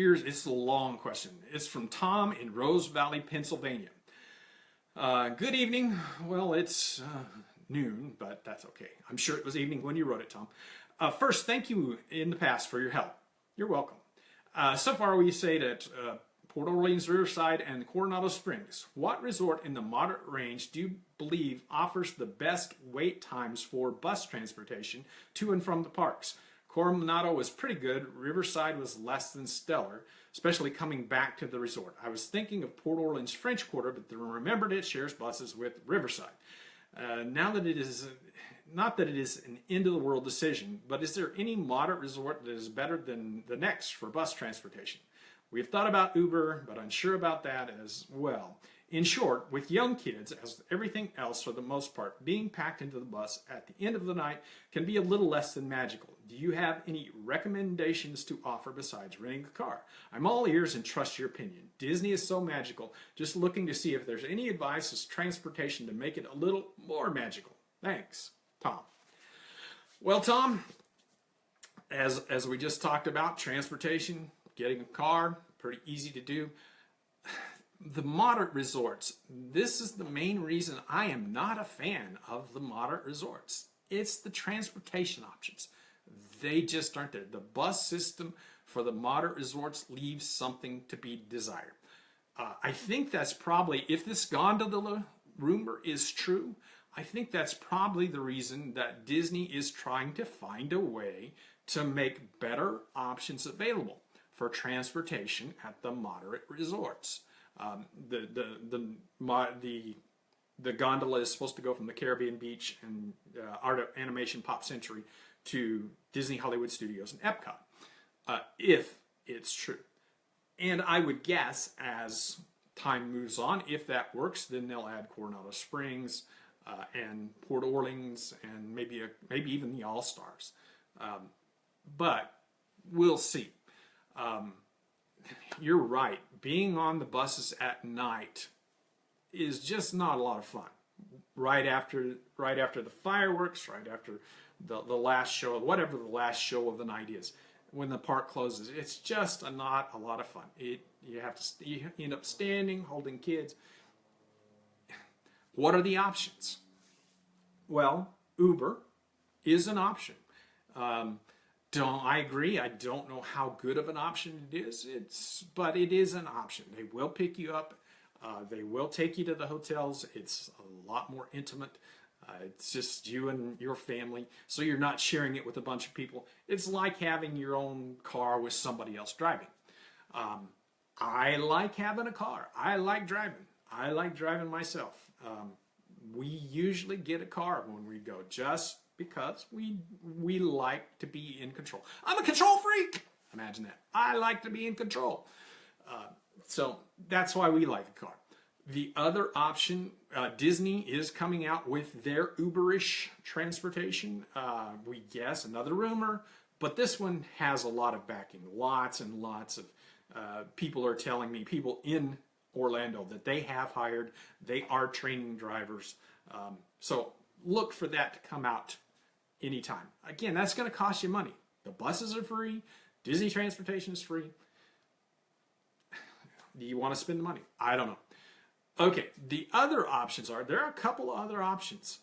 It's a long question. It's from Tom in Rose Valley, Pennsylvania. Good evening. Well, it's noon, but that's okay. I'm sure it was evening when you wrote it, Tom. First, thank you in the past for your help. You're welcome. So far, we stayed at Port Orleans, Riverside, and Coronado Springs. What resort in the moderate range do you believe offers the best wait times for bus transportation to and from the parks? Coronado was pretty good. Riverside was less than stellar, especially coming back to the resort. I was thinking of Port Orleans French Quarter, but then remembered it shares buses with Riverside. Now that it is, not that it is an end-of-the-world decision, but is there any moderate resort that is better than the next for bus transportation? We've thought about Uber, but unsure about that as well. In short, with young kids, as everything else for the most part, being packed into the bus at the end of the night can be a little less than magical. Do you have any recommendations to offer besides renting a car? I'm all ears and trust your opinion. Disney is so magical. Just looking to see if there's any advice as transportation to make it a little more magical. Thanks, Tom. Well, Tom, as we just talked about, transportation, getting a car, pretty easy to do. The moderate resorts, this is the main reason I am not a fan of the moderate resorts. It's the transportation options. They just aren't there. The bus system for the moderate resorts leaves something to be desired. I think that's probably, if this gondola rumor is true, I think that's probably the reason that Disney is trying to find a way to make better options available for transportation at the moderate resorts. The gondola is supposed to go from the Caribbean Beach and Art Animation Pop Century to Disney Hollywood Studios and Epcot, if it's true. And I would guess as time moves on, if that works, then they'll add Coronado Springs and Port Orleans and maybe even the All-Stars. But we'll see. You're right. Being on the buses at night is just not a lot of fun. Right after the fireworks, right after the last show, whatever the last show of the night is, when the park closes, it's just not a lot of fun. You end up standing, holding kids. What are the options? Well, Uber is an option. I agree. I don't know how good of an option it is. But it is an option. They will pick you up. They will take you to the hotels. It's a lot more intimate. It's just you and your family, so you're not sharing it with a bunch of people. It's like having your own car with somebody else driving. I like having a car. I like driving. I like driving myself. We usually get a car when we go, just because we like to be in control. I'm a control freak. Imagine that. I like to be in control. So that's why we like a car. The other option, Disney is coming out with their Uberish transportation. We guess another rumor, but this one has a lot of backing. Lots and lots of people are telling me, people in Orlando, that they have hired. They are training drivers. So look for that to come out anytime. Again, that's going to cost you money. The buses are free. Disney transportation is free. Do you want to spend the money? I don't know. Okay, the other options are, there are a couple other options.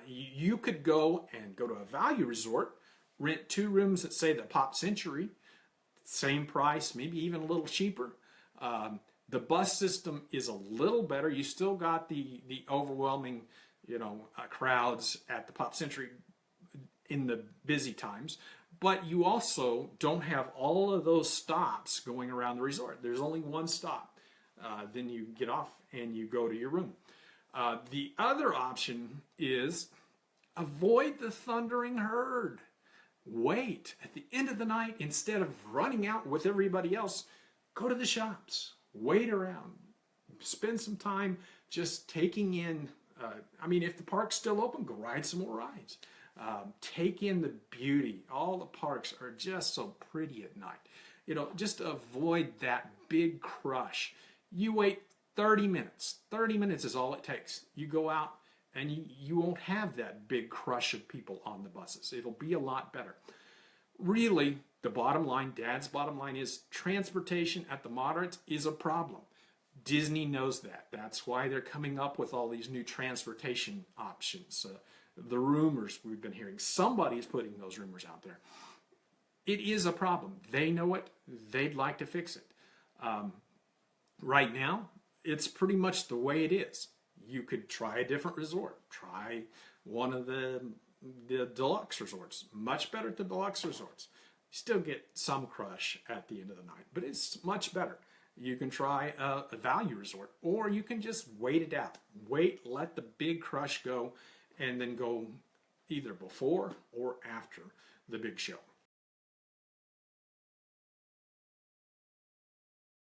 You could go to a value resort, rent 2 rooms at, say, the Pop Century, same price, maybe even a little cheaper. The bus system is a little better. You still got the overwhelming, crowds at the Pop Century in the busy times, but you also don't have all of those stops going around the resort. There's only one stop. Then you get off and you go to your room. The other option is avoid the thundering herd. Wait. At the end of the night, instead of running out with everybody else, go to the shops. Wait around. Spend some time just taking in, if the park's still open, go ride some more rides. Take in the beauty. All the parks are just so pretty at night. Just avoid that big crush. You wait 30 minutes. 30 minutes is all it takes. You go out and you won't have that big crush of people on the buses. It'll be a lot better. Really, The bottom line, Dad's bottom line is transportation at the moderates is a problem. Disney knows that. That's why they're coming up with all these new transportation options. The rumors we've been hearing, somebody's putting those rumors out there. It is a problem. They know it. They'd like to fix it. Right now, it's pretty much the way it is. You could try a different resort. Try one of the deluxe resorts. Much better at the deluxe resorts. You still get some crush at the end of the night, but it's much better. You can try a value resort, or you can just wait it out. Wait, let the big crush go, and then go either before or after the big show.